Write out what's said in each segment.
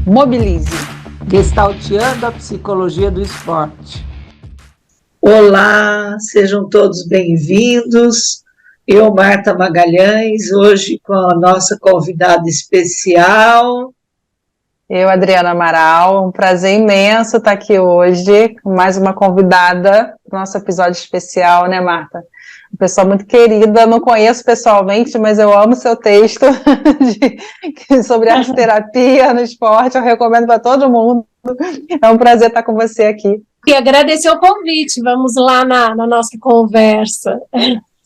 Mobilize. Gestalteando a psicologia do esporte. Olá, sejam todos bem-vindos. Eu, Marta Magalhães, hoje com a nossa convidada especial. Eu, Adriana Amaral, um prazer imenso estar aqui hoje com mais uma convidada para o nosso episódio especial, né, Marta? Uma pessoa muito querida, não conheço pessoalmente, mas eu amo seu texto sobre arte terapia no esporte, eu recomendo para todo mundo. É um prazer estar com você aqui. E agradecer o convite, vamos lá na nossa conversa.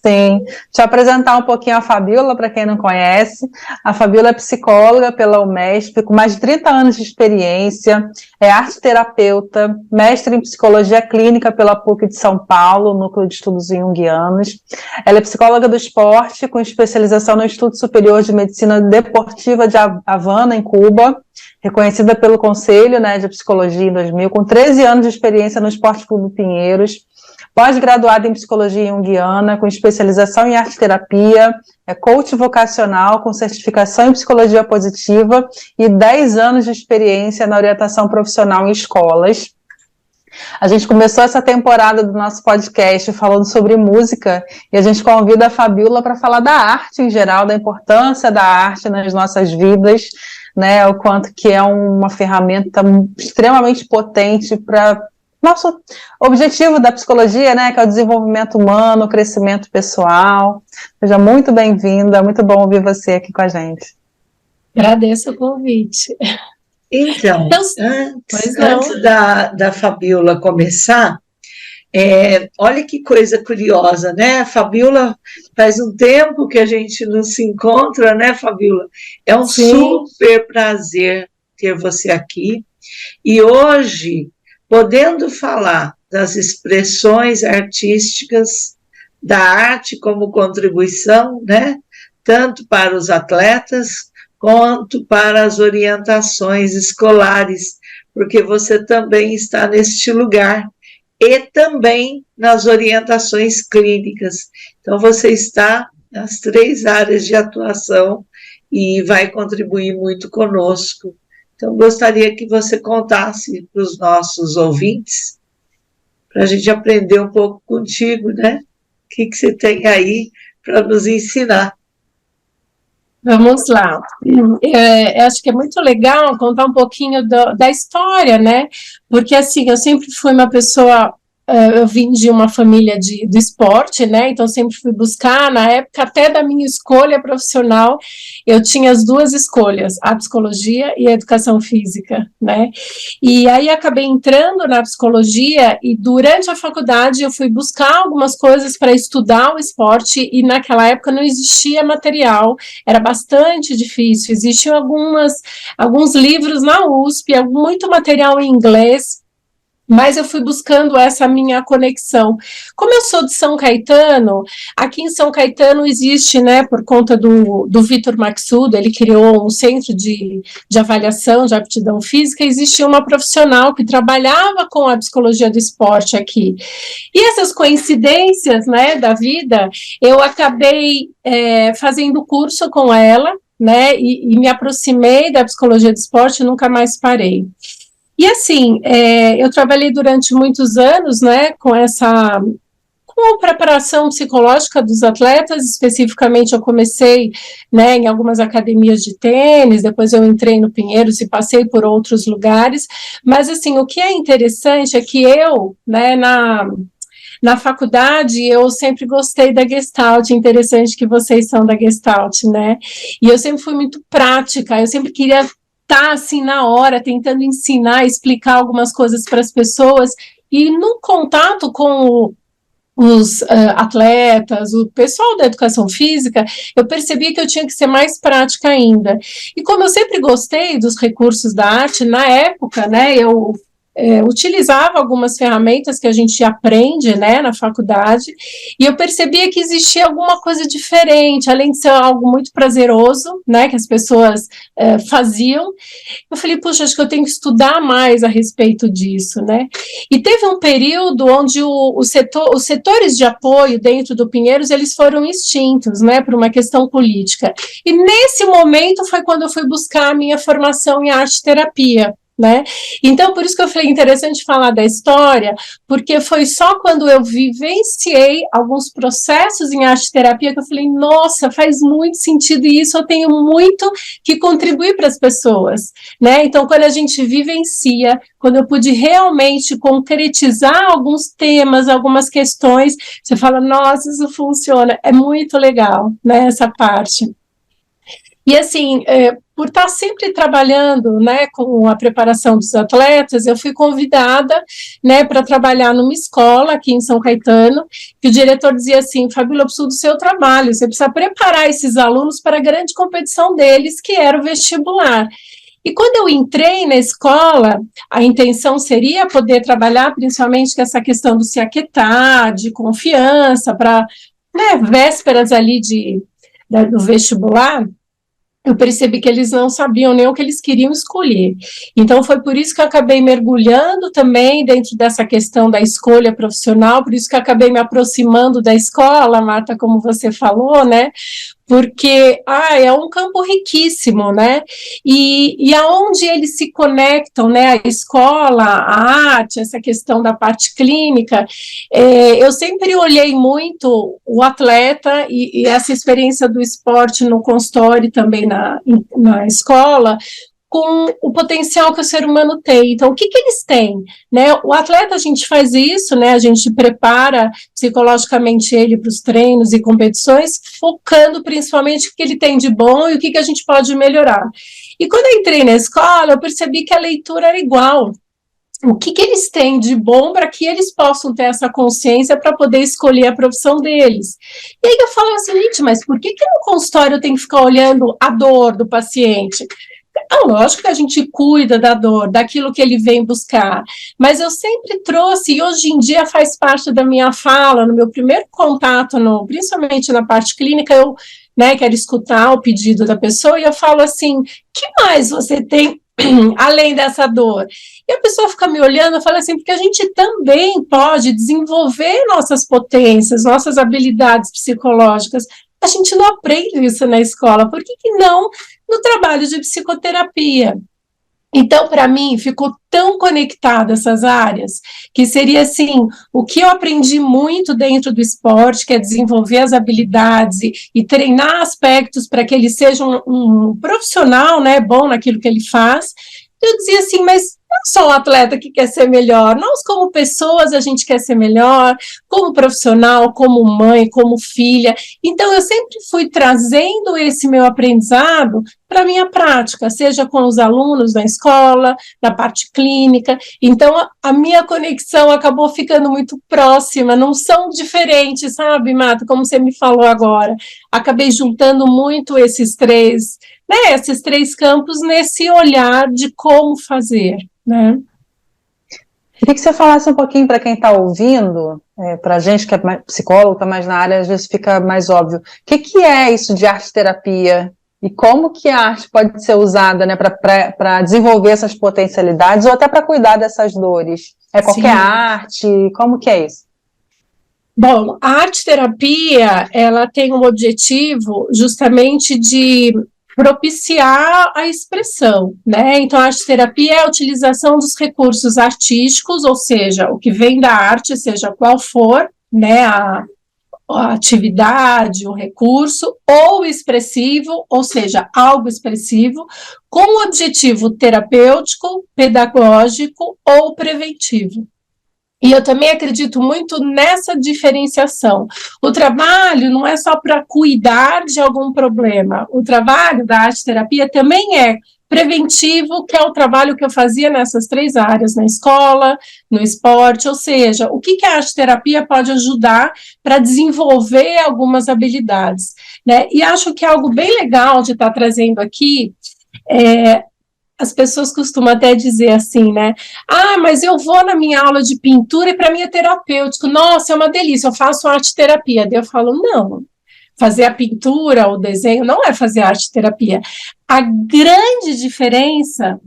Sim, deixa eu apresentar um pouquinho a Fabíola, para quem não conhece. A Fabíola é psicóloga pela UMESP, com mais de 30 anos de experiência, é arte-terapeuta, mestre em psicologia clínica pela PUC de São Paulo, Núcleo de Estudos Jungianos. Ela é psicóloga do esporte, com especialização no Instituto Superior de Medicina Deportiva de Havana, em Cuba, reconhecida pelo Conselho, né, de Psicologia em 2000, com 13 anos de experiência no Esporte Clube Pinheiros, pós-graduada em psicologia junguiana, com especialização em arte-terapia, é coach vocacional com certificação em psicologia positiva e 10 anos de experiência na orientação profissional em escolas. A gente começou essa temporada do nosso podcast falando sobre música e a gente convida a Fabíola para falar da arte em geral, da importância da arte nas nossas vidas, né, o quanto que é uma ferramenta extremamente potente para nosso objetivo da psicologia, né, que é o desenvolvimento humano, o crescimento pessoal. Seja muito bem-vinda, muito bom ouvir você aqui com a gente. Agradeço o convite. Então, antes da Fabíola começar, olha que coisa curiosa, né? A Fabíola, faz um tempo que a gente não se encontra, né, Fabíola? É um super prazer ter você aqui. E hoje, podendo falar das expressões artísticas, da arte como contribuição, né, tanto para os atletas quanto para as orientações escolares, porque você também está neste lugar, e também nas orientações clínicas. Então, você está nas 3 áreas de atuação e vai contribuir muito conosco. Então, gostaria que você contasse para os nossos ouvintes, para a gente aprender um pouco contigo, né? O que você tem aí para nos ensinar? Vamos lá. Acho que é muito legal contar um pouquinho da história, né? Porque, assim, eu sempre fui uma pessoa... Eu vim de uma família do esporte, né, então sempre fui buscar, na época até da minha escolha profissional, eu tinha as 2 escolhas, a psicologia e a educação física, né, e aí acabei entrando na psicologia e durante a faculdade eu fui buscar algumas coisas para estudar o esporte e naquela época não existia material, era bastante difícil, existiam alguns livros na USP, muito material em inglês, mas eu fui buscando essa minha conexão. Como eu sou de São Caetano, aqui em São Caetano existe, né, por conta do Vitor Maxudo, ele criou um centro de avaliação de aptidão física, existia uma profissional que trabalhava com a psicologia do esporte aqui. E essas coincidências, né, da vida, eu acabei fazendo curso com ela, né, e me aproximei da psicologia do esporte e nunca mais parei. E assim, eu trabalhei durante muitos anos, né, com a preparação psicológica dos atletas, especificamente eu comecei, né, em algumas academias de tênis, depois eu entrei no Pinheiros e passei por outros lugares, mas assim, o que é interessante é que eu, né, na faculdade, eu sempre gostei da Gestalt, interessante que vocês são da Gestalt, né, e eu sempre fui muito prática, eu sempre queria estar assim na hora, tentando ensinar, explicar algumas coisas para as pessoas, e no contato com os atletas, o pessoal da educação física, eu percebi que eu tinha que ser mais prática ainda. E como eu sempre gostei dos recursos da arte, na época, né, eu utilizava algumas ferramentas que a gente aprende, né, na faculdade, e eu percebia que existia alguma coisa diferente, além de ser algo muito prazeroso, né, que as pessoas faziam. Eu falei, puxa, acho que eu tenho que estudar mais a respeito disso, né, e teve um período onde os setores de apoio dentro do Pinheiros, eles foram extintos, né, por uma questão política, e nesse momento foi quando eu fui buscar a minha formação em arte-terapia, né? Então, por isso que eu falei interessante falar da história, porque foi só quando eu vivenciei alguns processos em arte-terapia que eu falei, nossa, faz muito sentido isso, eu tenho muito que contribuir para as pessoas, né? Então, quando a gente vivencia, quando eu pude realmente concretizar alguns temas, algumas questões, você fala, nossa, isso funciona, é muito legal, né, essa parte. E assim, por estar sempre trabalhando, né, com a preparação dos atletas, eu fui convidada, né, para trabalhar numa escola aqui em São Caetano, que o diretor dizia assim, Fabíola, eu preciso do seu trabalho, você precisa preparar esses alunos para a grande competição deles, que era o vestibular. E quando eu entrei na escola, a intenção seria poder trabalhar principalmente com essa questão do se aquietar, de confiança, para, né, vésperas ali do vestibular, eu percebi que eles não sabiam nem o que eles queriam escolher. Então, foi por isso que eu acabei mergulhando também dentro dessa questão da escolha profissional, por isso que eu acabei me aproximando da escola, Marta, como você falou, né? Porque é um campo riquíssimo, né? E aonde eles se conectam, né? A escola, a arte, essa questão da parte clínica, eu sempre olhei muito o atleta e essa experiência do esporte no consultório também na escola, com o potencial que o ser humano tem. Então, o que eles têm? Né? O atleta, a gente faz isso, né? A gente prepara psicologicamente ele para os treinos e competições, focando principalmente o que ele tem de bom e o que a gente pode melhorar. E quando eu entrei na escola, eu percebi que a leitura era igual. O que eles têm de bom para que eles possam ter essa consciência para poder escolher a profissão deles. E aí eu falo assim, gente, mas por que no consultório eu tenho que ficar olhando a dor do paciente? Lógico que a gente cuida da dor, daquilo que ele vem buscar, mas eu sempre trouxe, e hoje em dia faz parte da minha fala, no meu primeiro contato, principalmente na parte clínica, eu, né, quero escutar o pedido da pessoa, e eu falo assim, que mais você tem além dessa dor? E a pessoa fica me olhando e fala assim, porque a gente também pode desenvolver nossas potências, nossas habilidades psicológicas. A gente não aprende isso na escola, por que não no trabalho de psicoterapia? Então, para mim, ficou tão conectado essas áreas, que seria assim, o que eu aprendi muito dentro do esporte, que é desenvolver as habilidades e treinar aspectos para que ele seja um profissional, né, bom naquilo que ele faz. Eu dizia assim, mas não só um atleta que quer ser melhor, nós como pessoas a gente quer ser melhor, como profissional, como mãe, como filha. Então eu sempre fui trazendo esse meu aprendizado para a minha prática, seja com os alunos da escola, na parte clínica. Então a minha conexão acabou ficando muito próxima, não são diferentes, sabe, Mata, como você me falou agora. Acabei juntando muito esses três campos nesse olhar de como fazer, né? Queria que você falasse um pouquinho para quem está ouvindo, para a gente que é psicólogo, está mais na área, às vezes fica mais óbvio. O que é isso de arte-terapia? E como que a arte pode ser usada, né, para desenvolver essas potencialidades ou até para cuidar dessas dores? É qualquer arte? Como que é isso? Bom, a arte-terapia, ela tem um objetivo justamente de propiciar a expressão, né? Então, a arte-terapia é a utilização dos recursos artísticos, ou seja, o que vem da arte, seja qual for, né, a atividade, o recurso, ou expressivo, ou seja, algo expressivo, com objetivo terapêutico, pedagógico ou preventivo. E eu também acredito muito nessa diferenciação. O trabalho não é só para cuidar de algum problema. O trabalho da arte-terapia também é preventivo, que é o trabalho que eu fazia nessas três áreas, na escola, no esporte, ou seja, o que a arte-terapia pode ajudar para desenvolver algumas habilidades, né? E acho que algo bem legal de estar trazendo aqui as pessoas costumam até dizer assim, né? Ah, mas eu vou na minha aula de pintura e para mim é terapêutico. Nossa, é uma delícia, eu faço arte-terapia. Daí eu falo, não, fazer a pintura, o desenho, não é fazer arte-terapia. A grande diferença,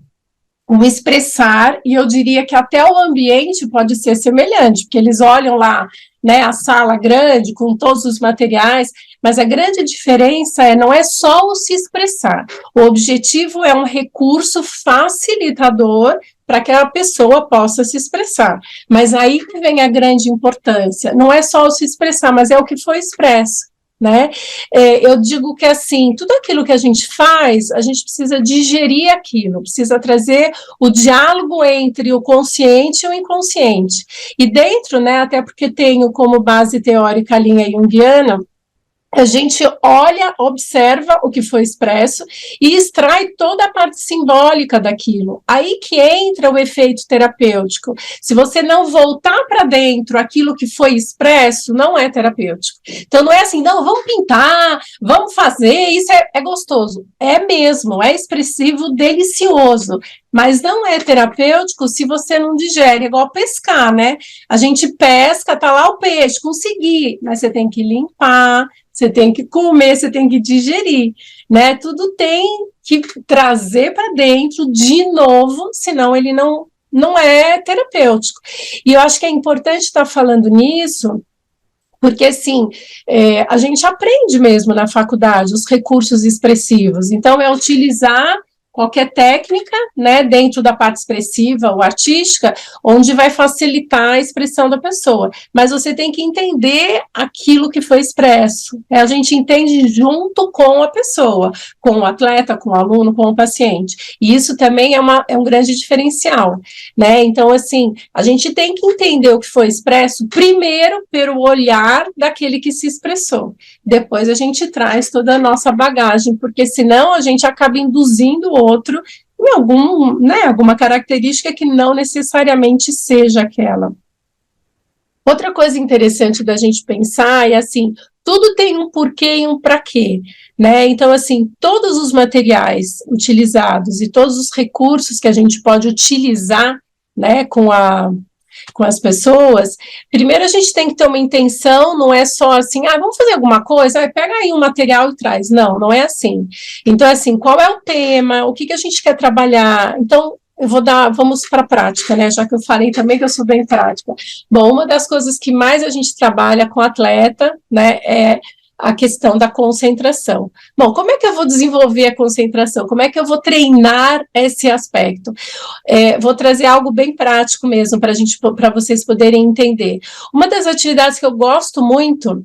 o expressar, e eu diria que até o ambiente pode ser semelhante, porque eles olham lá, né, a sala grande, com todos os materiais, mas a grande diferença não é só o se expressar. O objetivo é um recurso facilitador para que a pessoa possa se expressar. Mas aí que vem a grande importância. Não é só o se expressar, mas é o que foi expresso. Né? Eu digo que assim, tudo aquilo que a gente faz, a gente precisa digerir aquilo, precisa trazer o diálogo entre o consciente e o inconsciente. E dentro, né, até porque tenho como base teórica a linha junguiana, a gente olha, observa o que foi expresso e extrai toda a parte simbólica daquilo. Aí que entra o efeito terapêutico. Se você não voltar para dentro aquilo que foi expresso, não é terapêutico. Então não é assim, não, vamos pintar, vamos fazer, isso é gostoso. É mesmo, é expressivo, delicioso. Mas não é terapêutico se você não digere, igual pescar, né? A gente pesca, tá lá o peixe, consegui, mas você tem que limpar, você tem que comer, você tem que digerir, né? Tudo tem que trazer para dentro de novo, senão ele não é terapêutico. E eu acho que é importante estar falando nisso, porque, assim, a gente aprende mesmo na faculdade os recursos expressivos. Então, é utilizar qualquer técnica, né, dentro da parte expressiva ou artística, onde vai facilitar a expressão da pessoa. Mas você tem que entender aquilo que foi expresso. A gente entende junto com a pessoa, com o atleta, com o aluno, com o paciente. E isso também é um grande diferencial, né? Então, assim, a gente tem que entender o que foi expresso primeiro pelo olhar daquele que se expressou. Depois a gente traz toda a nossa bagagem, porque senão a gente acaba induzindo o outro em alguma característica que não necessariamente seja aquela. Outra coisa interessante da gente pensar é assim, tudo tem um porquê e um para quê, né? Então, assim, todos os materiais utilizados e todos os recursos que a gente pode utilizar, né, com as pessoas, primeiro a gente tem que ter uma intenção, não é só assim, vamos fazer alguma coisa, pega aí um material e traz. Não é assim. Então, assim, qual é o tema, o que a gente quer trabalhar? Então, vamos para a prática, né, já que eu falei também que eu sou bem prática. Bom, uma das coisas que mais a gente trabalha com atleta, né, é a questão da concentração. Bom, como é que eu vou desenvolver a concentração? Como é que eu vou treinar esse aspecto? Vou trazer algo bem prático mesmo para vocês poderem entender. Uma das atividades que eu gosto muito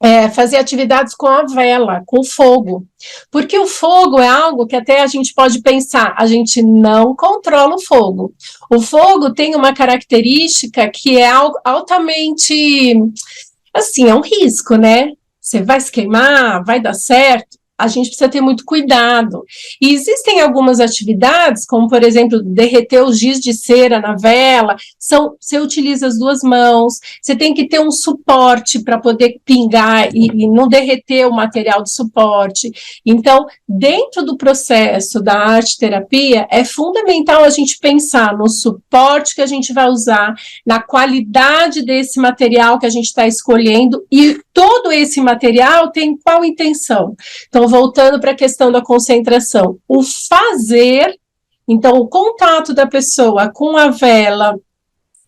é fazer atividades com a vela, com o fogo, porque o fogo é algo que até a gente pode pensar, a gente não controla o fogo. O fogo tem uma característica que é algo altamente, assim, é um risco, né? Você vai se queimar, vai dar certo? A gente precisa ter muito cuidado. E existem algumas atividades, como, por exemplo, derreter o giz de cera na vela, você utiliza as duas mãos, você tem que ter um suporte para poder pingar e não derreter o material de suporte. Então, dentro do processo da arte-terapia, é fundamental a gente pensar no suporte que a gente vai usar, na qualidade desse material que a gente está escolhendo, e todo esse material tem qual intenção? Então, voltando para a questão da concentração, o fazer, então, o contato da pessoa com a vela,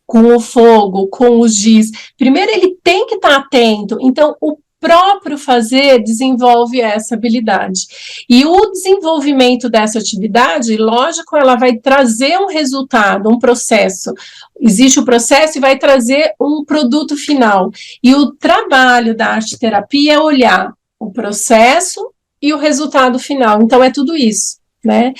com o fogo, com o giz, primeiro ele tem que estar atento, então, o próprio fazer desenvolve essa habilidade. E o desenvolvimento dessa atividade, lógico, ela vai trazer um resultado, um processo. Existe o processo e vai trazer um produto final. E o trabalho da arte-terapia é olhar o processo e o resultado final. Então, é tudo isso, né?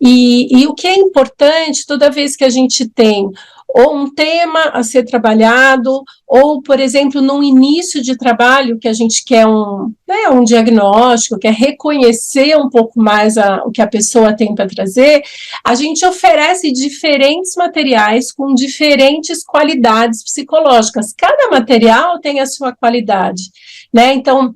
E o que é importante, toda vez que a gente tem ou um tema a ser trabalhado, ou, por exemplo, num início de trabalho que a gente quer um diagnóstico, quer reconhecer um pouco mais o que a pessoa tem para trazer, a gente oferece diferentes materiais com diferentes qualidades psicológicas. Cada material tem a sua qualidade, né? Então,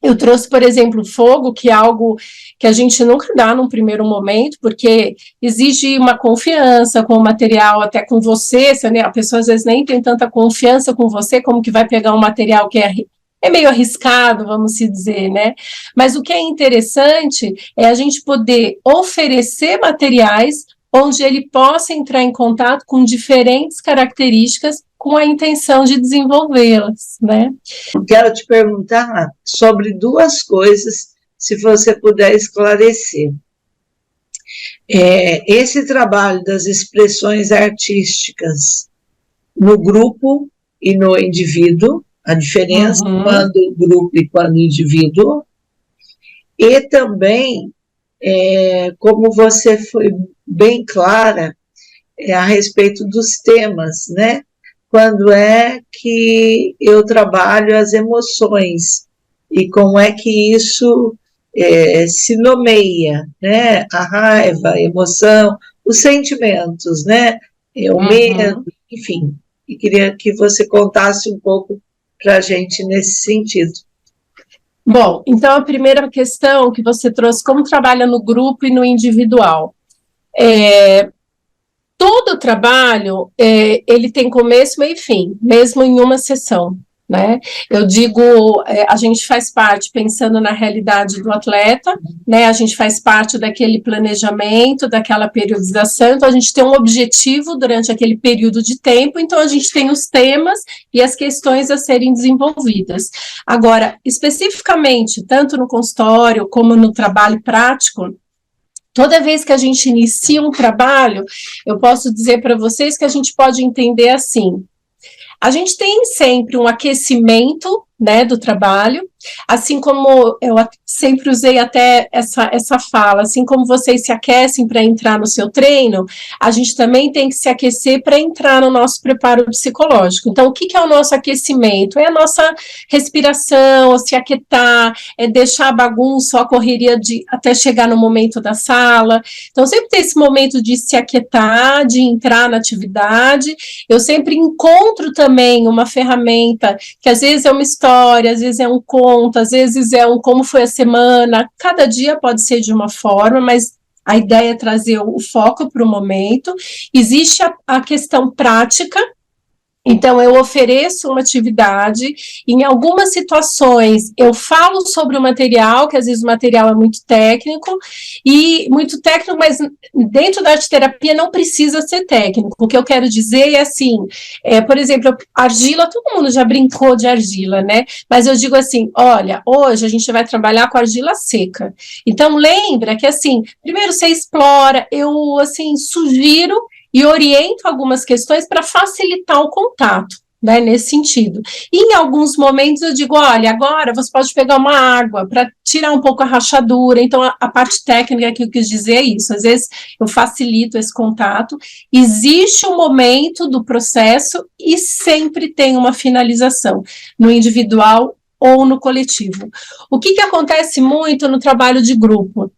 Eu trouxe, por exemplo, fogo, que é algo que a gente nunca dá num primeiro momento, porque exige uma confiança com o material, até com você, a pessoa às vezes nem tem tanta confiança com você, como que vai pegar um material que é meio arriscado, vamos se dizer, né? Mas o que é interessante é a gente poder oferecer materiais onde ele possa entrar em contato com diferentes características com a intenção de desenvolvê-las, né? Quero te perguntar sobre duas coisas, se você puder esclarecer. Esse trabalho das expressões artísticas no grupo e no indivíduo, a diferença quando grupo e quando indivíduo, e também, como você foi bem clara, a respeito dos temas, né? Quando é que eu trabalho as emoções e como é que isso se nomeia, né? A raiva, a emoção, os sentimentos, né? O medo, enfim. E queria que você contasse um pouco para a gente nesse sentido. Bom, então a primeira questão que você trouxe, como trabalha no grupo e no individual. Todo trabalho, ele tem começo, meio e fim, mesmo em uma sessão, né? Eu digo, a gente faz parte, pensando na realidade do atleta, né? A gente faz parte daquele planejamento, daquela periodização, então a gente tem um objetivo durante aquele período de tempo, então a gente tem os temas e as questões a serem desenvolvidas. Agora, especificamente, tanto no consultório como no trabalho prático, toda vez que a gente inicia um trabalho, eu posso dizer para vocês que a gente pode entender assim: a gente tem sempre um aquecimento, né, do trabalho, assim como eu sempre usei até essa fala, assim como vocês se aquecem para entrar no seu treino, a gente também tem que se aquecer para entrar no nosso preparo psicológico. Então, o que é o nosso aquecimento? É a nossa respiração, se aquietar, é deixar a bagunça, a correria até chegar no momento da sala. Então, sempre tem esse momento de se aquietar, de entrar na atividade. Eu sempre encontro também uma ferramenta que às vezes é uma história, às vezes é um conto, às vezes é um como foi a semana, cada dia pode ser de uma forma, mas a ideia é trazer o foco para o momento. Existe a questão prática, então eu ofereço uma atividade, em algumas situações eu falo sobre o material, que às vezes o material é muito técnico, mas dentro da arte-terapia não precisa ser técnico. O que eu quero dizer é assim, por exemplo, argila, todo mundo já brincou de argila, né? Mas eu digo assim, olha, hoje a gente vai trabalhar com argila seca. Então lembra que assim, primeiro você explora, eu assim sugiro e oriento algumas questões para facilitar o contato, né, nesse sentido. E em alguns momentos eu digo, olha, agora você pode pegar uma água para tirar um pouco a rachadura. Então a parte técnica que eu quis dizer é isso, às vezes eu facilito esse contato, existe um momento do processo e sempre tem uma finalização, no individual ou no coletivo. O que acontece muito no trabalho de grupo?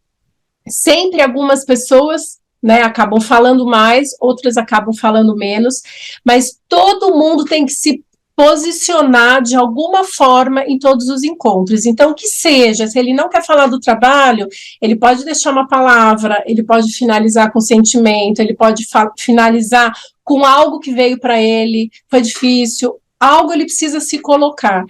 Sempre algumas pessoas, né, acabam falando mais, outras acabam falando menos, mas todo mundo tem que se posicionar de alguma forma em todos os encontros. Então, que seja, se ele não quer falar do trabalho, ele pode deixar uma palavra, ele pode finalizar com sentimento, ele pode finalizar com algo que veio para ele, foi difícil, algo ele precisa se colocar.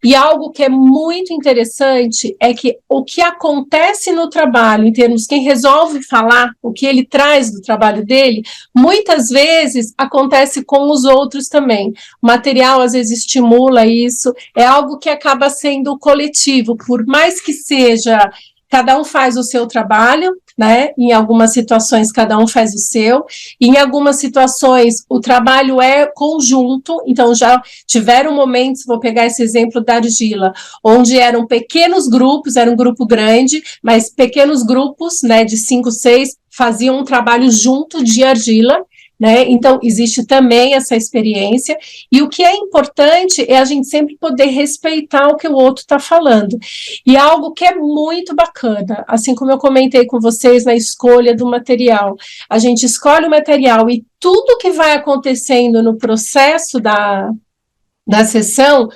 E algo que é muito interessante é que o que acontece no trabalho, em termos de quem resolve falar, o que ele traz do trabalho dele, muitas vezes acontece com os outros também. O material às vezes estimula isso, é algo que acaba sendo coletivo, por mais que seja, cada um faz o seu trabalho, né? Em algumas situações cada um faz o seu, e em algumas situações o trabalho é conjunto. Então já tiveram momentos, vou pegar esse exemplo da argila, onde eram pequenos grupos, era um grupo grande, mas pequenos grupos, né, de 5, 6, faziam um trabalho junto de argila, né? Então, existe também essa experiência, e o que é importante é a gente sempre poder respeitar o que o outro está falando. E algo que é muito bacana, assim como eu comentei com vocês na escolha do material, a gente escolhe o material e tudo que vai acontecendo no processo da sessão,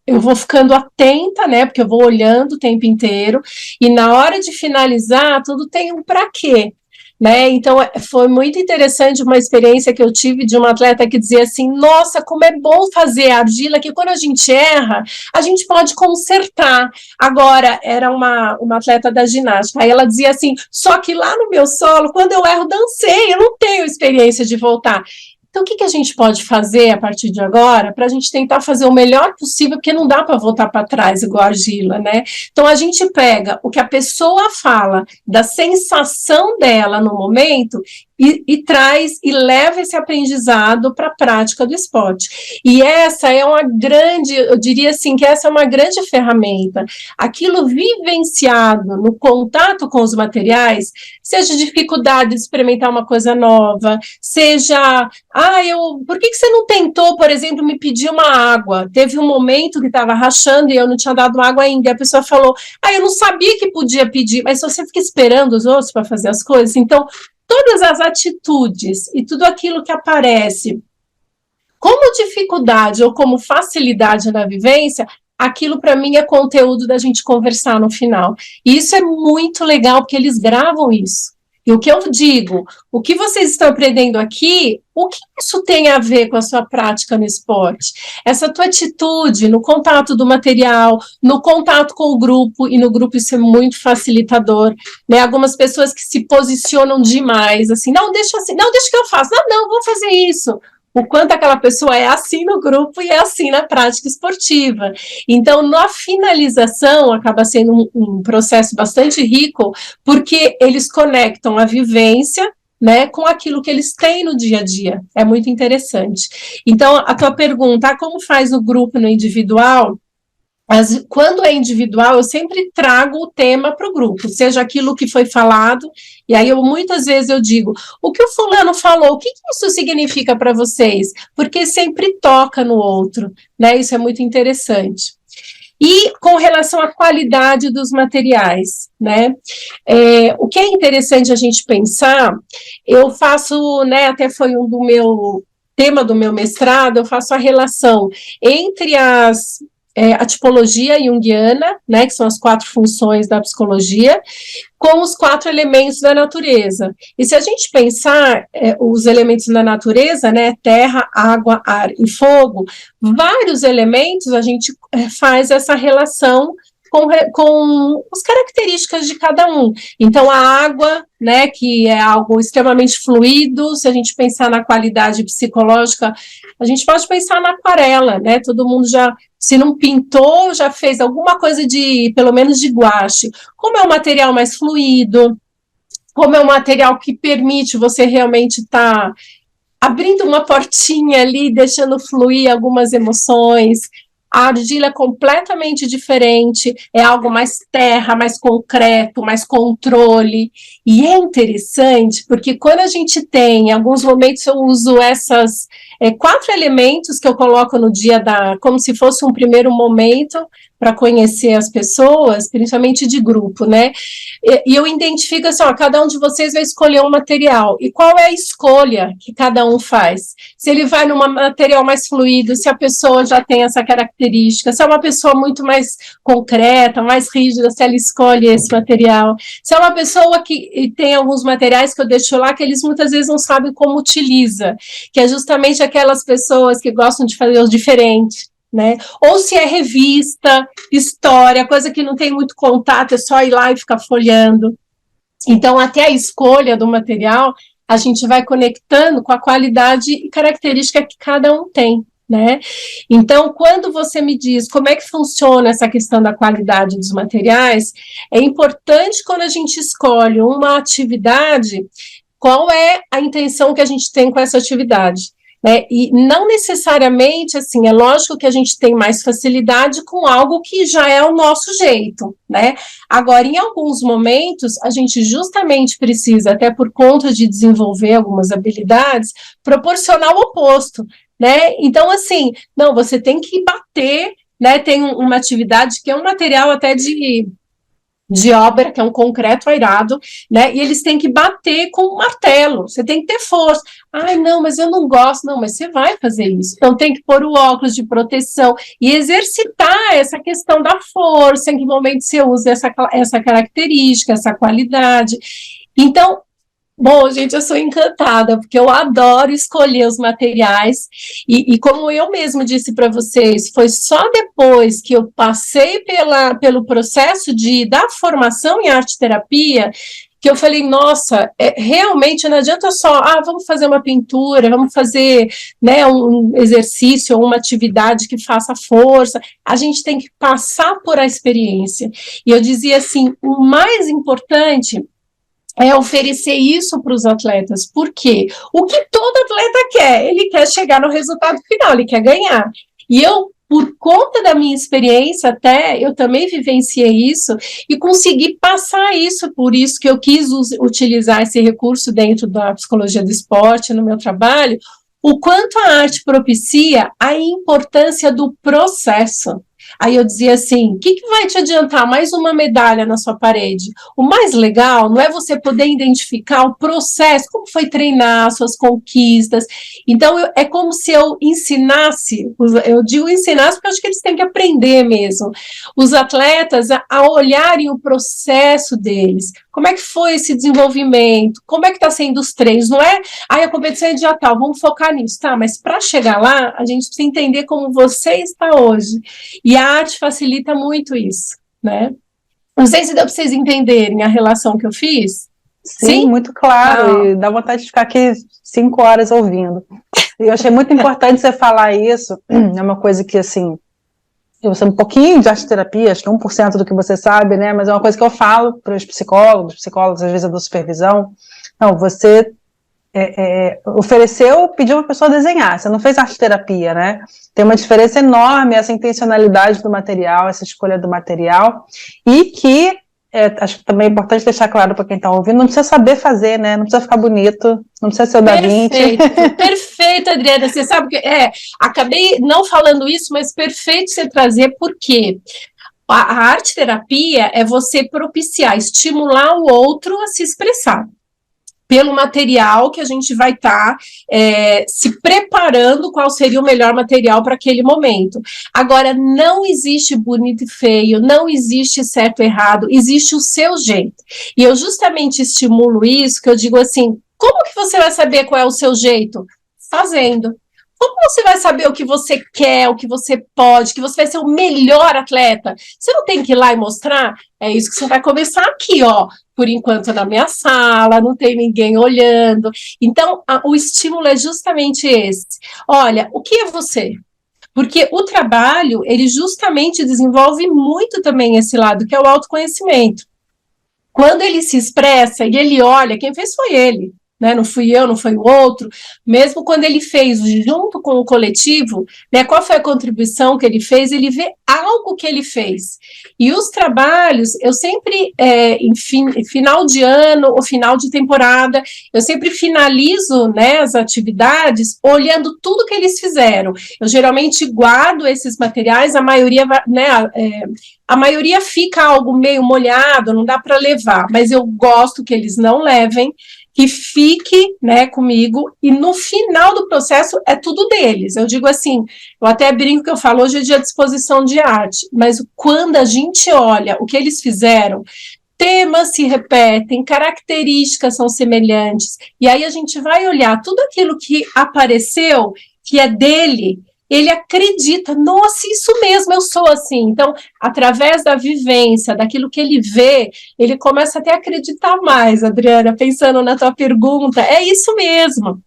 eu vou ficando atenta, né, porque eu vou olhando o tempo inteiro, e na hora de finalizar, tudo tem um para quê, né, então foi muito interessante uma experiência que eu tive de uma atleta que dizia assim, nossa, como é bom fazer argila, que quando a gente erra, a gente pode consertar. Agora, era uma atleta da ginástica, aí ela dizia assim, só que lá no meu solo, quando eu erro, dancei, eu não tenho experiência de voltar. Então, o que a gente pode fazer a partir de agora para a gente tentar fazer o melhor possível, porque não dá para voltar para trás igual a argila, né? Então, a gente pega o que a pessoa fala, da sensação dela no momento, e traz e leva esse aprendizado para a prática do esporte. E essa é uma grande, eu diria assim, que essa é uma grande ferramenta. Aquilo vivenciado no contato com os materiais, seja dificuldade de experimentar uma coisa nova, seja, por que você não tentou, por exemplo, me pedir uma água? Teve um momento que estava rachando e eu não tinha dado água ainda, e a pessoa falou, eu não sabia que podia pedir, mas você fica esperando os outros para fazer as coisas, então todas as atitudes e tudo aquilo que aparece como dificuldade ou como facilidade na vivência, aquilo para mim é conteúdo da gente conversar no final. E isso é muito legal, porque eles gravam isso. E o que eu digo, o que vocês estão aprendendo aqui, o que isso tem a ver com a sua prática no esporte? Essa tua atitude no contato do material, no contato com o grupo, e no grupo isso é muito facilitador, né? Algumas pessoas que se posicionam demais, assim, não, deixa que eu faço, não, vou fazer isso. O quanto aquela pessoa é assim no grupo e é assim na prática esportiva. Então, na finalização, acaba sendo um processo bastante rico, porque eles conectam a vivência, né, com aquilo que eles têm no dia a dia. É muito interessante. Então, a tua pergunta, como faz no grupo e no individual? Quando é individual, eu sempre trago o tema para o grupo, seja aquilo que foi falado, e aí muitas vezes eu digo, o que o fulano falou, o que isso significa para vocês? Porque sempre toca no outro, né? Isso é muito interessante. E com relação à qualidade dos materiais, né? O que é interessante a gente pensar, eu faço, né, até foi um do meu tema do meu mestrado, eu faço a relação entre a tipologia junguiana, né, que são as 4 funções da psicologia, com os 4 elementos da natureza. E se a gente pensar os elementos da natureza, né, terra, água, ar e fogo, vários elementos a gente faz essa relação com as características de cada um. Então, a água, né, que é algo extremamente fluido, se a gente pensar na qualidade psicológica, a gente pode pensar na aquarela, né, todo mundo já, se não pintou, já fez alguma coisa pelo menos de guache. Como é um material mais fluido, como é um material que permite você realmente estar abrindo uma portinha ali, deixando fluir algumas emoções. A argila é completamente diferente, é algo mais terra, mais concreto, mais controle. E é interessante, porque quando a gente tem, em alguns momentos eu uso essas 4 elementos que eu coloco no dia como se fosse um primeiro momento para conhecer as pessoas, principalmente de grupo, né? E eu identifico assim, cada um de vocês vai escolher um material. E qual é a escolha que cada um faz? Se ele vai num material mais fluido, se a pessoa já tem essa característica, se é uma pessoa muito mais concreta, mais rígida, se ela escolhe esse material. Se é uma pessoa que tem alguns materiais que eu deixo lá, que eles muitas vezes não sabem como utiliza, que é justamente aquelas pessoas que gostam de fazer o diferente, né? Ou se é revista, história, coisa que não tem muito contato, é só ir lá e ficar folheando. Então, até a escolha do material, a gente vai conectando com a qualidade e característica que cada um tem, né? Então, quando você me diz como é que funciona essa questão da qualidade dos materiais, é importante quando a gente escolhe uma atividade, qual é a intenção que a gente tem com essa atividade. E não necessariamente, assim, é lógico que a gente tem mais facilidade com algo que já é o nosso jeito, né? Agora, em alguns momentos, a gente justamente precisa, até por conta de desenvolver algumas habilidades, proporcionar o oposto, né? Então, assim, não, você tem que bater, né? Tem uma atividade que é um material até de obra, que é um concreto airado, né, e eles têm que bater com um martelo, você tem que ter força. Ai, não, mas eu não gosto. Não, mas você vai fazer isso. Então, tem que pôr o óculos de proteção e exercitar essa questão da força, em que momento você usa essa característica, essa qualidade. Então, bom, gente, eu sou encantada, porque eu adoro escolher os materiais, e como eu mesmo disse para vocês, foi só depois que eu passei pelo processo da formação em arte-terapia, que eu falei, nossa, realmente não adianta só, vamos fazer uma pintura, vamos fazer, né, um exercício ou uma atividade que faça força, a gente tem que passar por a experiência. E eu dizia assim, o mais importante é oferecer isso para os atletas. Por quê? O que todo atleta quer? Ele quer chegar no resultado final, ele quer ganhar. E eu, por conta da minha experiência até, eu também vivenciei isso e consegui passar isso, por isso que eu quis utilizar esse recurso dentro da psicologia do esporte, no meu trabalho, o quanto a arte propicia a importância do processo. Aí eu dizia assim, o que vai te adiantar mais uma medalha na sua parede? O mais legal não é você poder identificar o processo, como foi treinar, suas conquistas. Então, é como se eu ensinasse, eu digo ensinasse porque eu acho que eles têm que aprender mesmo, os atletas a olharem o processo deles. Como é que foi esse desenvolvimento? Como é que está sendo os treinos? Não é, a competição é dia tal, vamos focar nisso, tá? Mas para chegar lá, a gente precisa entender como você está hoje. E a arte facilita muito isso, né? Não sei se deu para vocês entenderem a relação que eu fiz. Sim, muito claro, e dá vontade de ficar aqui 5 horas ouvindo. E eu achei muito importante você falar isso, é uma coisa que, assim, eu sei um pouquinho de arte-terapia, acho que 1% do que você sabe, né, mas é uma coisa que eu falo para os psicólogos, às vezes eu dou supervisão, não, você ofereceu, pediu uma pessoa desenhar, você não fez arte-terapia, né, tem uma diferença enorme essa intencionalidade do material, essa escolha do material, e que acho que também é importante deixar claro para quem está ouvindo, não precisa saber fazer, né? Não precisa ficar bonito, não precisa ser o Da Vinci. Perfeito, Adriana. Você sabe que acabei não falando isso, mas perfeito você trazer, porque a arte-terapia é você propiciar, estimular o outro a se expressar. Pelo material que a gente vai estar se preparando qual seria o melhor material para aquele momento. Agora, não existe bonito e feio, não existe certo e errado, existe o seu jeito. E eu justamente estimulo isso, que eu digo assim, como que você vai saber qual é o seu jeito? Fazendo. Como você vai saber o que você quer, o que você pode, que você vai ser o melhor atleta? Você não tem que ir lá e mostrar? É isso que você vai começar aqui, ó. Por enquanto na minha sala, não tem ninguém olhando. Então, o estímulo é justamente esse. Olha, o que é você? Porque o trabalho, ele justamente desenvolve muito também esse lado, que é o autoconhecimento. Quando ele se expressa e ele olha, quem fez foi ele. Né, não fui eu, não foi o outro, mesmo quando ele fez junto com o coletivo, né, qual foi a contribuição que ele fez, ele vê algo que ele fez. E os trabalhos, eu sempre, em final de ano ou final de temporada, eu sempre finalizo, né, as atividades olhando tudo que eles fizeram. Eu geralmente guardo esses materiais, a maioria, né, a maioria fica algo meio molhado, não dá para levar, mas eu gosto que eles não levem, que fique, né, comigo, e no final do processo é tudo deles. Eu digo assim, eu até brinco que eu falo, hoje é dia de exposição de arte, mas quando a gente olha o que eles fizeram, temas se repetem, características são semelhantes, e aí a gente vai olhar tudo aquilo que apareceu, que é dele, ele acredita, nossa, isso mesmo, eu sou assim. Então, através da vivência, daquilo que ele vê, ele começa até a acreditar mais, Adriana, pensando na tua pergunta, é isso mesmo.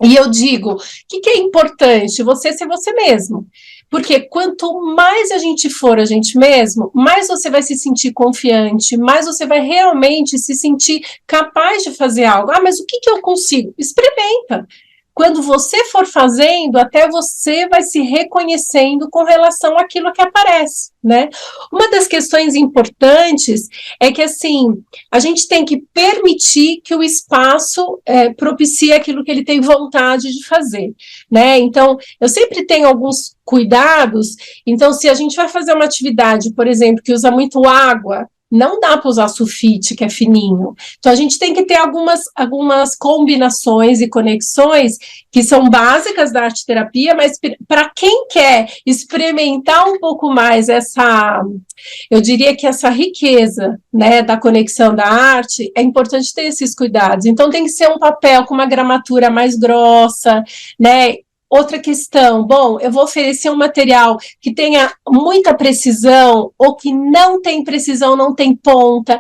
E eu digo, o que é importante? Você ser você mesmo. Porque quanto mais a gente for a gente mesmo, mais você vai se sentir confiante, mais você vai realmente se sentir capaz de fazer algo. Mas o que eu consigo? Experimenta. Quando você for fazendo, até você vai se reconhecendo com relação àquilo que aparece, né? Uma das questões importantes é que, assim, a gente tem que permitir que o espaço propicie aquilo que ele tem vontade de fazer, né? Então, eu sempre tenho alguns cuidados. Então, se a gente vai fazer uma atividade, por exemplo, que usa muito água, Não dá para usar sulfite, que é fininho. Então, a gente tem que ter algumas combinações e conexões que são básicas da arte-terapia, mas para quem quer experimentar um pouco mais eu diria que essa riqueza, né, da conexão da arte, é importante ter esses cuidados. Então, tem que ser um papel com uma gramatura mais grossa, né? Outra questão, bom, eu vou oferecer um material que tenha muita precisão ou que não tem precisão, não tem ponta.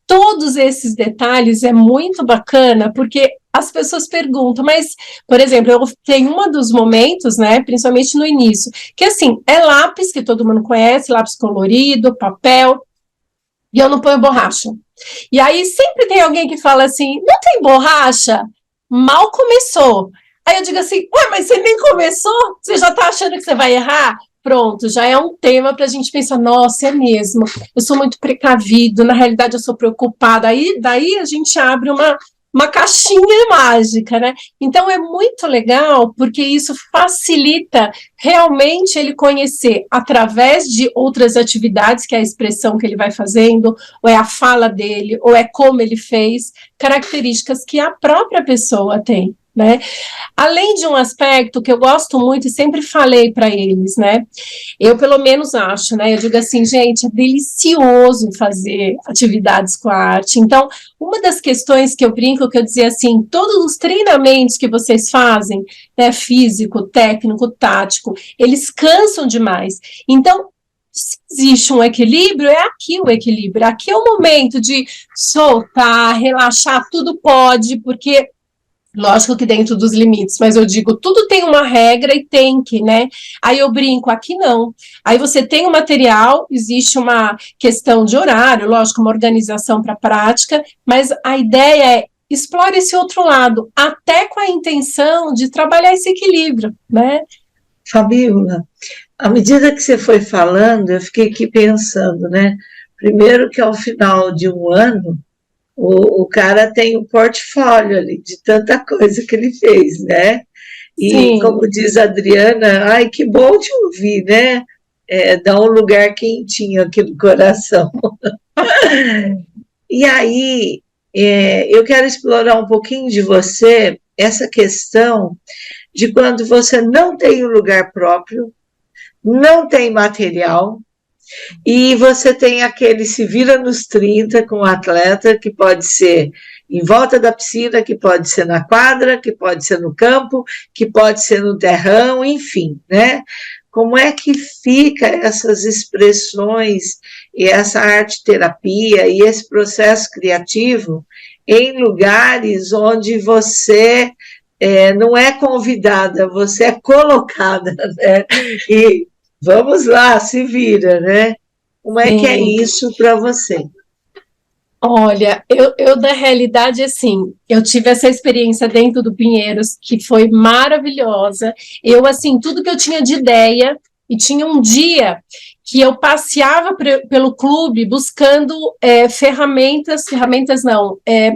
Todos esses detalhes é muito bacana, porque as pessoas perguntam, mas, por exemplo, eu tenho um dos momentos, né, principalmente no início, que assim, é lápis, que todo mundo conhece, lápis colorido, papel, e eu não ponho borracha. E aí sempre tem alguém que fala assim, não tem borracha? Mal começou. Aí eu digo assim, ué, mas você nem começou? Você já está achando que você vai errar? Pronto, já é um tema para a gente pensar, nossa, é mesmo, eu sou muito precavido, na realidade eu sou preocupada. Daí a gente abre uma caixinha mágica, né? Então é muito legal, porque isso facilita realmente ele conhecer, através de outras atividades, que é a expressão que ele vai fazendo, ou é a fala dele, ou é como ele fez, características que a própria pessoa tem, né? Além de um aspecto que eu gosto muito e sempre falei para eles, né? Eu pelo menos acho, né? Eu digo assim, gente, é delicioso fazer atividades com a arte. Então, uma das questões que eu brinco, que eu dizia assim, todos os treinamentos que vocês fazem, né? Físico, técnico, tático, eles cansam demais. Então, se existe um equilíbrio, é aqui o equilíbrio. Aqui é o momento de soltar, relaxar, tudo pode, porque lógico que dentro dos limites, mas eu digo, tudo tem uma regra e tem que, né? Aí eu brinco, aqui não. Aí você tem o material, existe uma questão de horário, lógico, uma organização para a prática, mas a ideia é explore esse outro lado, até com a intenção de trabalhar esse equilíbrio, né? Fabíola, à medida que você foi falando, eu fiquei aqui pensando, né? Primeiro que ao final de um ano, o cara tem um portfólio ali de tanta coisa que ele fez, né? E Sim. Como diz a Adriana, ai, que bom te ouvir, né? Dá um lugar quentinho aqui no coração. E aí, eu quero explorar um pouquinho de você essa questão de quando você não tem um lugar próprio, não tem material, e você tem aquele se vira nos 30 com o atleta, que pode ser em volta da piscina, que pode ser na quadra, que pode ser no campo, que pode ser no terrão, enfim, né? Como é que fica essas expressões e essa arte-terapia e esse processo criativo em lugares onde você não é convidada, você é colocada, né? E vamos lá, se vira, né? Como é que é isso para você? Olha, eu na realidade, assim, eu tive essa experiência dentro do Pinheiros, que foi maravilhosa. Eu, assim, tudo que eu tinha de ideia, e tinha um dia que eu passeava pelo clube buscando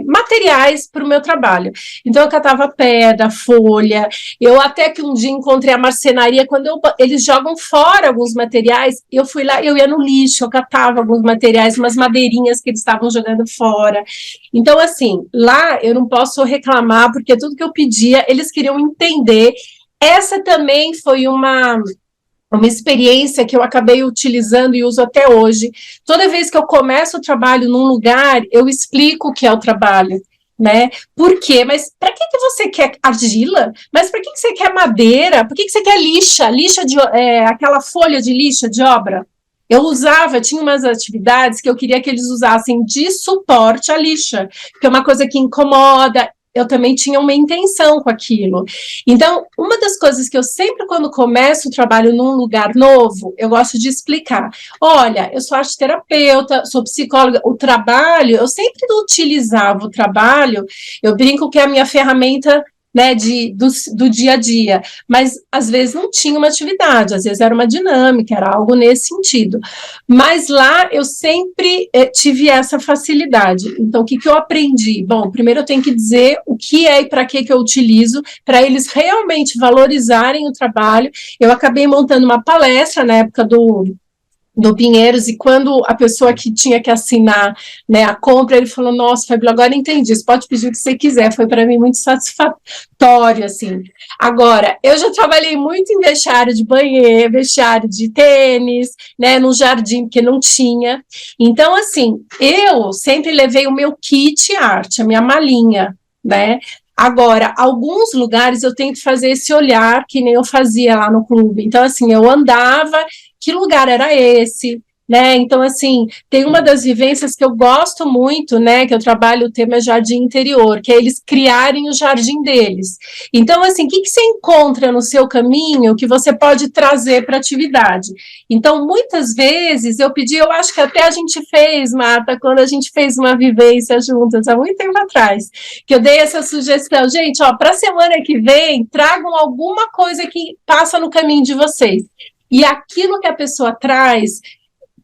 materiais para o meu trabalho. Então, eu catava pedra, folha, eu até que um dia encontrei a marcenaria, quando eles jogam fora alguns materiais, eu fui lá, eu ia no lixo, eu catava alguns materiais, umas madeirinhas que eles estavam jogando fora. Então, assim, lá eu não posso reclamar, porque tudo que eu pedia, eles queriam entender. Essa também foi uma experiência que eu acabei utilizando e uso até hoje. Toda vez que eu começo o trabalho num lugar, eu explico o que é o trabalho, né? Por quê? Mas para que você quer argila? Mas para que você quer madeira? Por que você quer lixa? Aquela folha de lixa de obra? Eu tinha umas atividades que eu queria que eles usassem de suporte à lixa, que é uma coisa que incomoda. Eu também tinha uma intenção com aquilo. Então, uma das coisas que eu sempre, quando começo o trabalho num lugar novo, eu gosto de explicar. Olha, eu sou arte-terapeuta, sou psicóloga. O trabalho, eu sempre utilizava o trabalho, eu brinco que é a minha ferramenta, né, do dia a dia, mas às vezes não tinha uma atividade, às vezes era uma dinâmica, era algo nesse sentido, mas lá eu sempre tive essa facilidade. Então, o que eu aprendi? Bom, primeiro eu tenho que dizer o que é e para que eu utilizo, para eles realmente valorizarem o trabalho. Eu acabei montando uma palestra na época do Pinheiros, e quando a pessoa que tinha que assinar, né, a compra, ele falou, nossa, Fabíola, agora entendi, você pode pedir o que você quiser, foi para mim muito satisfatório, assim. Agora, eu já trabalhei muito em vestiário de banheiro, vestiário de tênis, né, no jardim, porque não tinha, então, assim, eu sempre levei o meu kit arte, a minha malinha, né. Agora, alguns lugares eu tenho que fazer esse olhar, que nem eu fazia lá no clube, então, assim, eu andava, que lugar era esse, né, então, assim, tem uma das vivências que eu gosto muito, né, que eu trabalho o tema jardim interior, que é eles criarem o jardim deles. Então, assim, o que você encontra no seu caminho que você pode trazer para a atividade? Então, muitas vezes, eu acho que até a gente fez, Marta, quando a gente fez uma vivência juntas, há muito tempo atrás, que eu dei essa sugestão, gente, ó, para a semana que vem, tragam alguma coisa que passa no caminho de vocês. E aquilo que a pessoa traz,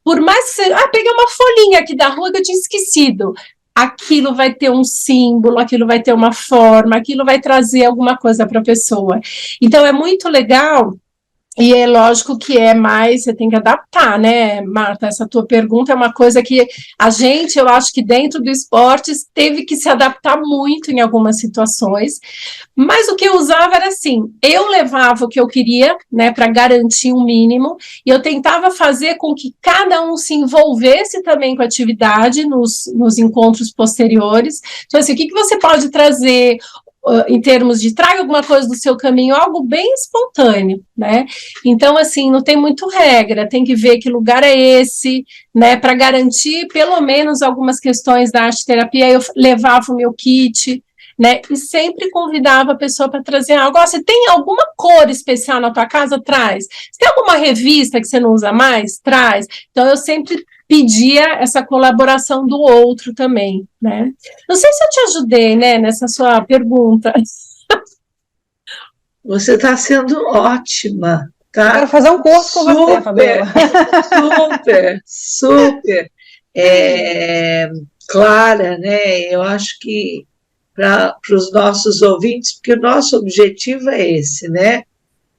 por mais que você... peguei uma folhinha aqui da rua que eu tinha esquecido. Aquilo vai ter um símbolo, aquilo vai ter uma forma, aquilo vai trazer alguma coisa para a pessoa. Então, é muito legal. E é lógico que é mais, você tem que adaptar, né, Marta? Essa tua pergunta é uma coisa que a gente, eu acho que dentro do esportes, teve que se adaptar muito em algumas situações, mas o que eu usava era assim, eu levava o que eu queria, né, para garantir um mínimo, e eu tentava fazer com que cada um se envolvesse também com a atividade nos encontros posteriores. Então, assim, o que você pode trazer em termos de traga alguma coisa do seu caminho, algo bem espontâneo, né? Então, assim, não tem muito regra, tem que ver que lugar é esse, né? Para garantir pelo menos algumas questões da arte-terapia, eu levava o meu kit, né? E sempre convidava a pessoa para trazer algo. Você tem alguma cor especial na tua casa? Traz. Você tem alguma revista que você não usa mais? Traz. Então, eu sempre pedia essa colaboração do outro também, né? Não sei se eu te ajudei, né, nessa sua pergunta. Você está sendo ótima, tá? Eu quero fazer um curso com você, Fabíola. Super. Clara, né? Eu acho que para os nossos ouvintes, porque o nosso objetivo é esse, né?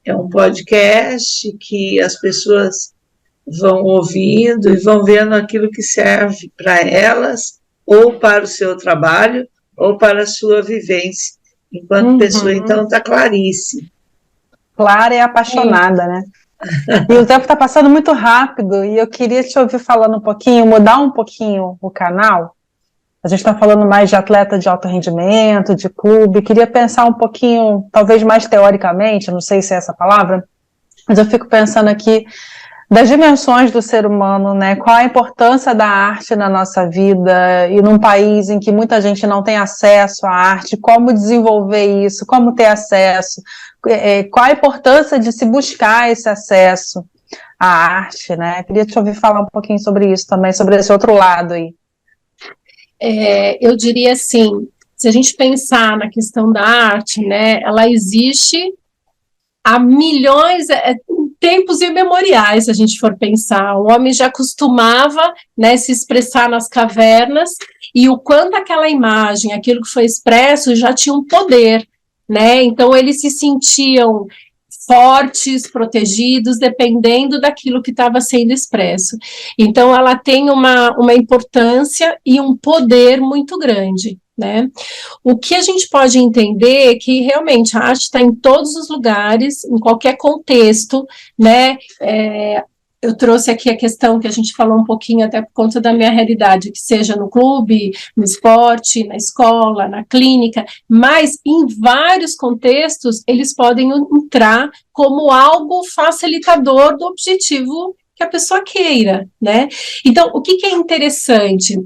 É um podcast que as pessoas vão ouvindo e vão vendo aquilo que serve para elas, ou para o seu trabalho, ou para a sua vivência. Enquanto pessoa, então, está claríssimo. Clara e apaixonada, né? E o tempo está passando muito rápido, e eu queria te ouvir falando um pouquinho, mudar um pouquinho o canal. A gente está falando mais de atleta de alto rendimento, de clube, queria pensar um pouquinho, talvez mais teoricamente, não sei se é essa palavra, mas eu fico pensando aqui das dimensões do ser humano, né? Qual a importância da arte na nossa vida, e num país em que muita gente não tem acesso à arte, como desenvolver isso, como ter acesso, qual a importância de se buscar esse acesso à arte, né? Queria te ouvir falar um pouquinho sobre isso também, sobre esse outro lado aí. Eu diria assim, se a gente pensar na questão da arte, né, ela existe há milhões, tempos imemoriais, se a gente for pensar. O homem já costumava, né, se expressar nas cavernas, e o quanto aquela imagem, aquilo que foi expresso, já tinha um poder, né? Então eles se sentiam fortes, protegidos, dependendo daquilo que estava sendo expresso. Então ela tem uma importância e um poder muito grande, né? O que a gente pode entender é que realmente a arte está em todos os lugares, em qualquer contexto, né? Eu trouxe aqui a questão que a gente falou um pouquinho até por conta da minha realidade, que seja no clube, no esporte, na escola, na clínica, mas em vários contextos eles podem entrar como algo facilitador do objetivo que a pessoa queira, né? Então, o que é interessante?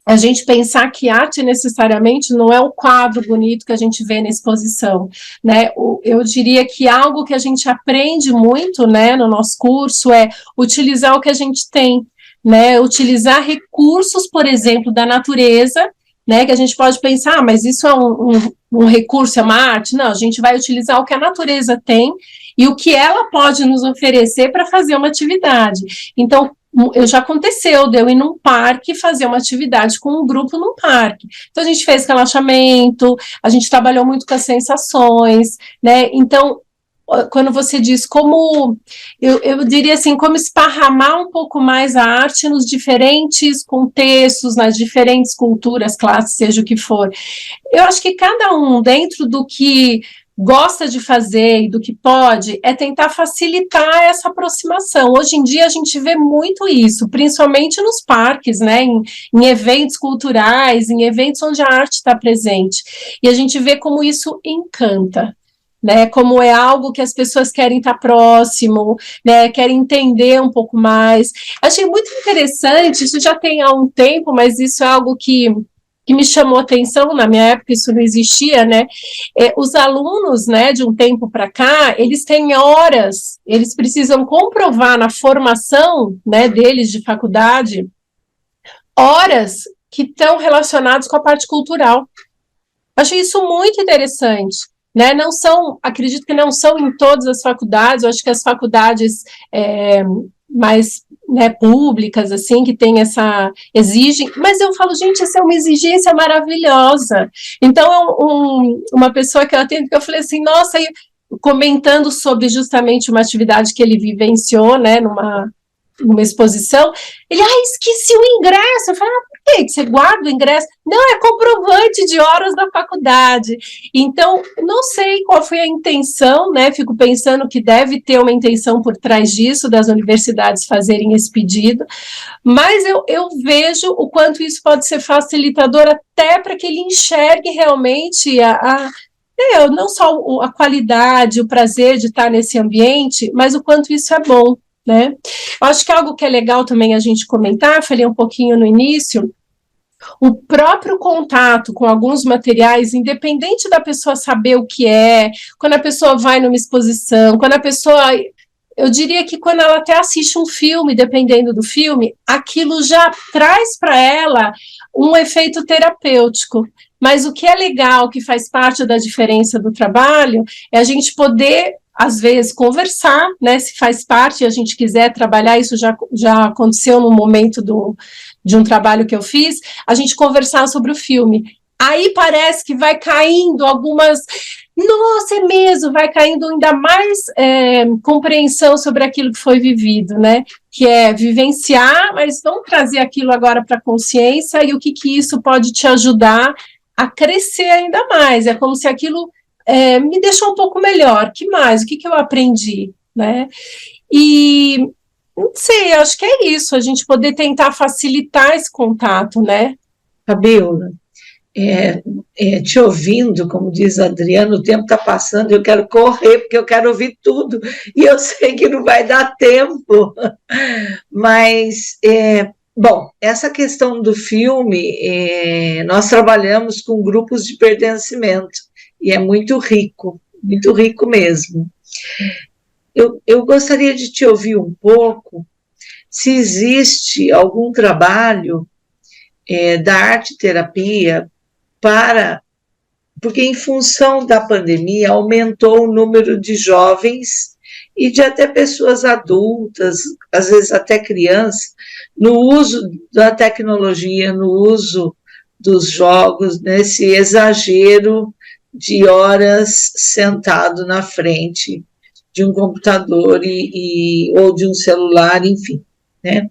A gente pensar que arte necessariamente não é o quadro bonito que a gente vê na exposição, né? Eu diria que algo que a gente aprende muito, né, no nosso curso é utilizar o que a gente tem, né? Utilizar recursos, por exemplo, da natureza, né? Que a gente pode pensar, mas isso é um recurso, é uma arte? Não, a gente vai utilizar o que a natureza tem e o que ela pode nos oferecer para fazer uma atividade. Então, já aconteceu de eu ir num parque fazer uma atividade com um grupo num parque. Então, a gente fez relaxamento, a gente trabalhou muito com as sensações, né? Então, quando você diz como, eu diria assim, como esparramar um pouco mais a arte nos diferentes contextos, nas diferentes culturas, classes, seja o que for. Eu acho que cada um, dentro do que gosta de fazer e do que pode, é tentar facilitar essa aproximação. Hoje em dia a gente vê muito isso, principalmente nos parques, né, em eventos culturais, em eventos onde a arte está presente. E a gente vê como isso encanta, né, como é algo que as pessoas querem estar próximo, né, querem entender um pouco mais. Achei muito interessante, isso já tem há um tempo, mas isso é algo que me chamou a atenção, na minha época isso não existia, né, os alunos, né, de um tempo para cá, eles têm horas, eles precisam comprovar na formação, né, deles de faculdade, horas que estão relacionadas com a parte cultural. Achei isso muito interessante, né, não são, acredito que não são em todas as faculdades, eu acho que as faculdades mais, né, públicas, assim, que tem exigem, mas eu falo, gente, essa é uma exigência maravilhosa. Então, uma pessoa que eu atendo, que eu falei assim, nossa, comentando sobre justamente uma atividade que ele vivenciou, né, numa exposição, ele, esqueci o ingresso. Eu falei, por que você guarda o ingresso? Não, é comprovante de horas da faculdade. Então, não sei qual foi a intenção, né, fico pensando que deve ter uma intenção por trás disso, das universidades fazerem esse pedido, mas eu vejo o quanto isso pode ser facilitador até para que ele enxergue realmente não só a qualidade, o prazer de estar nesse ambiente, mas o quanto isso é bom, né? Eu acho que algo que é legal também a gente comentar, falei um pouquinho no início, o próprio contato com alguns materiais, independente da pessoa saber o que é, quando a pessoa vai numa exposição, quando a pessoa, eu diria que quando ela até assiste um filme, dependendo do filme, aquilo já traz para ela um efeito terapêutico. Mas o que é legal, que faz parte da diferença do trabalho, é a gente poder, às vezes, conversar, né, se faz parte e a gente quiser trabalhar, isso já aconteceu no momento de um trabalho que eu fiz, a gente conversar sobre o filme. Aí parece que vai caindo algumas... Nossa, é mesmo, vai caindo ainda mais compreensão sobre aquilo que foi vivido, né? Que é vivenciar, mas vamos trazer aquilo agora para a consciência e o que isso pode te ajudar a crescer ainda mais. É como se aquilo me deixou um pouco melhor. Que mais? O que eu aprendi, né? E não sei, acho que é isso, a gente poder tentar facilitar esse contato, né? Fabiola, te ouvindo, como diz a Adriana, o tempo está passando, eu quero correr, porque eu quero ouvir tudo, e eu sei que não vai dar tempo, mas, bom, essa questão do filme, nós trabalhamos com grupos de pertencimento, e é muito rico mesmo. Eu gostaria de te ouvir um pouco, se existe algum trabalho da arte-terapia porque em função da pandemia aumentou o número de jovens e de até pessoas adultas, às vezes até crianças, no uso da tecnologia, no uso dos jogos, nesse exagero de horas sentado na frente de um computador ou de um celular, enfim, né?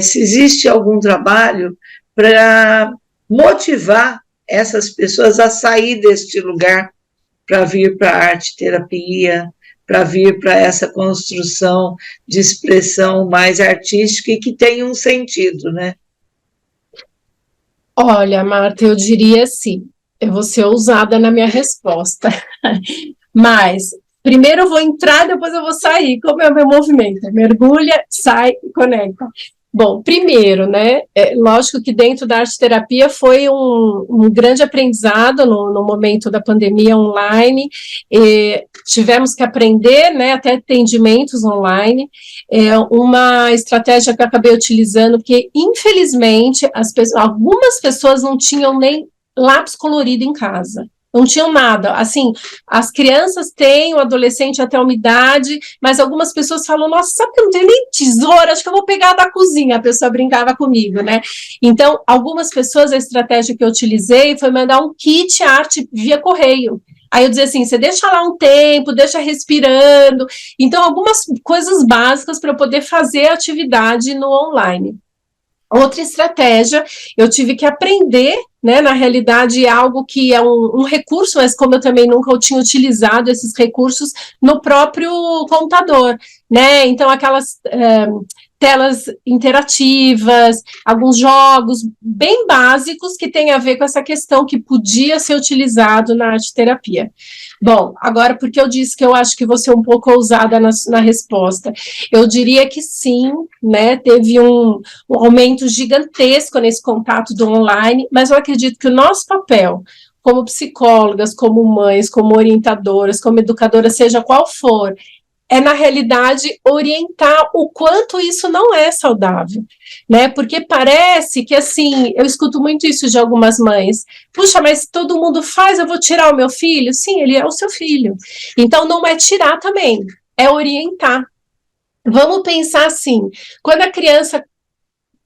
Se existe algum trabalho para motivar essas pessoas a sair deste lugar para vir para a arte-terapia, para vir para essa construção de expressão mais artística e que tem um sentido, né? Olha, Marta, eu diria sim. Eu vou ser ousada na minha resposta. Mas, primeiro eu vou entrar, depois eu vou sair. Como é o meu movimento? Mergulha, sai e conecta. Bom, primeiro, né, lógico que dentro da arte-terapia foi um grande aprendizado no momento da pandemia online, tivemos que aprender, né, até atendimentos online, uma estratégia que eu acabei utilizando, porque infelizmente algumas pessoas não tinham nem lápis colorido em casa. Não tinham nada, assim, as crianças têm, o adolescente até uma idade, mas algumas pessoas falam, nossa, sabe que eu não tenho nem tesoura, acho que eu vou pegar da cozinha, a pessoa brincava comigo, né? Então, algumas pessoas, a estratégia que eu utilizei foi mandar um kit arte via correio. Aí eu dizia assim, você deixa lá um tempo, deixa respirando. Então, algumas coisas básicas para eu poder fazer a atividade no online. Outra estratégia, eu tive que aprender, né, na realidade é algo que é um recurso, mas como eu também nunca tinha utilizado esses recursos no próprio computador, né, então aquelas telas interativas, alguns jogos bem básicos que tem a ver com essa questão que podia ser utilizado na arte-terapia. Bom, agora porque eu disse que eu acho que vou ser um pouco ousada na resposta, eu diria que sim, né, teve um aumento gigantesco nesse contato do online, mas eu acredito que o nosso papel, como psicólogas, como mães, como orientadoras, como educadoras, seja qual for, é, na realidade, orientar o quanto isso não é saudável, né, porque parece que, assim, eu escuto muito isso de algumas mães, puxa, mas todo mundo faz, eu vou tirar o meu filho? Sim, ele é o seu filho, então não é tirar também, é orientar. Vamos pensar assim, quando a criança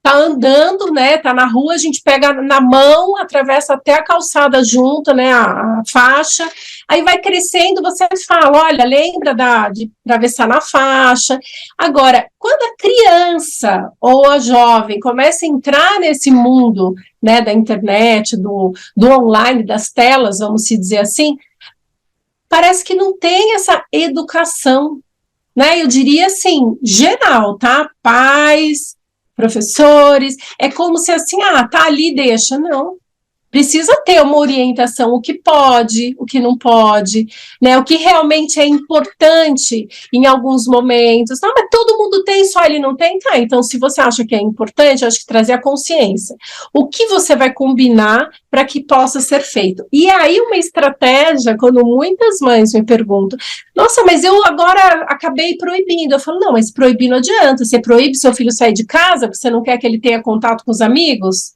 tá andando, né, tá na rua, a gente pega na mão, atravessa até a calçada junto, né, a faixa, aí vai crescendo, você fala, olha, lembra de atravessar na faixa. Agora, quando a criança ou a jovem começa a entrar nesse mundo, né, da internet, do online, das telas, vamos se dizer assim, parece que não tem essa educação, né, eu diria assim, geral, tá, pais, professores, é como se assim, tá ali, deixa, não. Precisa ter uma orientação, o que pode, o que não pode, né, o que realmente é importante em alguns momentos. Não, mas todo mundo tem, só ele não tem? Tá, então se você acha que é importante, acho que trazer a consciência. O que você vai combinar para que possa ser feito? E aí uma estratégia, quando muitas mães me perguntam, nossa, mas eu agora acabei proibindo. Eu falo, não, mas proibir não adianta. Você proíbe seu filho sair de casa, porque você não quer que ele tenha contato com os amigos?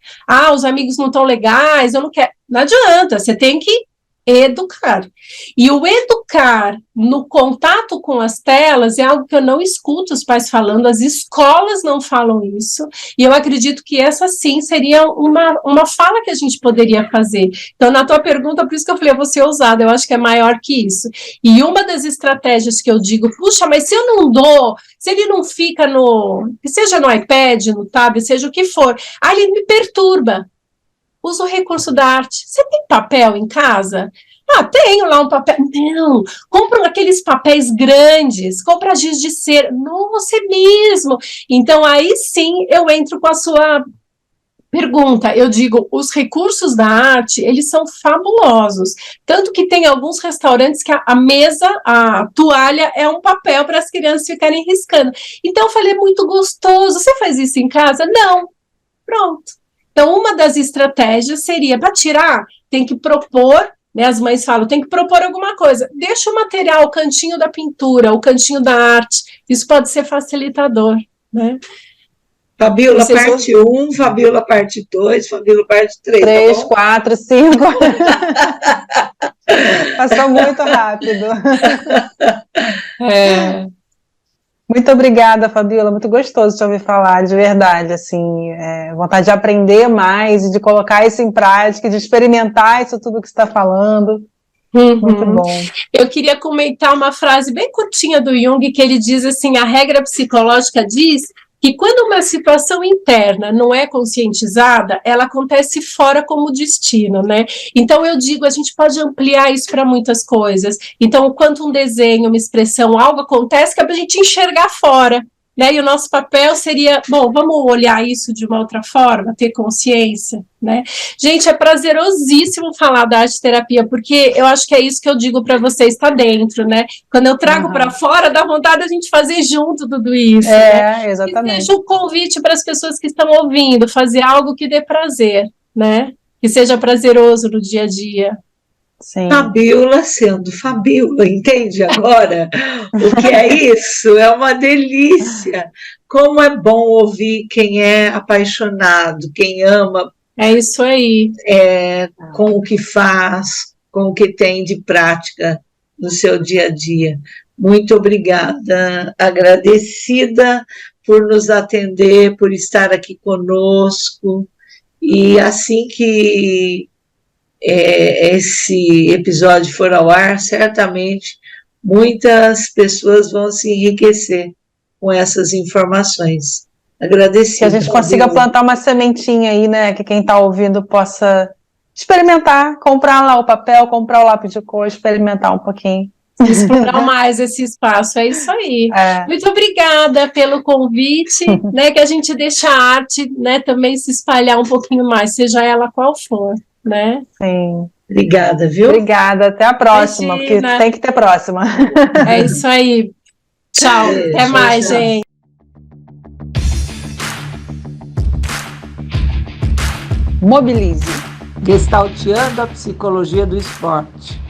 Os amigos não estão legais, eu não quero. Não adianta, você tem que educar. E o educar no contato com as telas é algo que eu não escuto os pais falando, as escolas não falam isso, e eu acredito que essa sim seria uma fala que a gente poderia fazer. Então, na tua pergunta, por isso que eu falei, eu vou ser ousada, eu acho que é maior que isso. E uma das estratégias que eu digo, puxa, mas se eu não dou, se ele não fica seja no iPad, no tablet, seja o que for, ele me perturba. Usa o recurso da arte. Você tem papel em casa? Tenho lá um papel. Não, compra aqueles papéis grandes, compra giz de cera. Não, você mesmo. Então, aí sim, eu entro com a sua pergunta. Eu digo, os recursos da arte, eles são fabulosos. Tanto que tem alguns restaurantes que a mesa, a toalha, é um papel para as crianças ficarem riscando. Então, eu falei, muito gostoso. Você faz isso em casa? Não. Pronto. Então, uma das estratégias seria, para tirar, tem que propor, né, as mães falam, tem que propor alguma coisa. Deixa o material, o cantinho da pintura, o cantinho da arte, isso pode ser facilitador, né? Fabíola, parte 1, Fabíola, parte 2, Fabíola, parte 3. 3, 4, 5. Passou muito rápido. Muito obrigada, Fabíola, muito gostoso te ouvir falar, de verdade, assim, vontade de aprender mais e de colocar isso em prática, de experimentar isso tudo que você está falando. Muito bom. Eu queria comentar uma frase bem curtinha do Jung, que ele diz assim, a regra psicológica diz que quando uma situação interna não é conscientizada, ela acontece fora como destino, né? Então, eu digo, a gente pode ampliar isso para muitas coisas. Então, quando um desenho, uma expressão, algo acontece, que é para a gente enxergar fora, né? E o nosso papel seria, bom, vamos olhar isso de uma outra forma, ter consciência, né? Gente, é prazerosíssimo falar da arte-terapia, porque eu acho que é isso que eu digo para vocês, está dentro, né? Quando eu trago para fora, dá vontade da gente fazer junto tudo isso, né? Exatamente. E seja um convite para as pessoas que estão ouvindo, fazer algo que dê prazer, né? Que seja prazeroso no dia a dia. Sim. Fabíola sendo Fabíola, entende agora? O que é isso? É uma delícia. Como é bom ouvir quem é apaixonado, quem ama. É isso aí. Com o que faz, com o que tem de prática no seu dia a dia. Muito obrigada, agradecida por nos atender, por estar aqui conosco. E assim que esse episódio for ao ar, certamente muitas pessoas vão se enriquecer com essas informações. Agradecida. Que a gente consiga plantar uma sementinha aí, né? Que quem está ouvindo possa experimentar, comprar lá o papel, comprar o lápis de cor, experimentar um pouquinho. Explorar mais esse espaço, é isso aí. Muito obrigada pelo convite, né? Que a gente deixa a arte, né, também se espalhar um pouquinho mais, seja ela qual for, né? Sim. Obrigada, viu? Obrigada, até a próxima, Imagina. porque tem que ter próxima. É isso aí. Tchau, até mais, tchau. gente. Mobilize. Gestalteando a psicologia do esporte.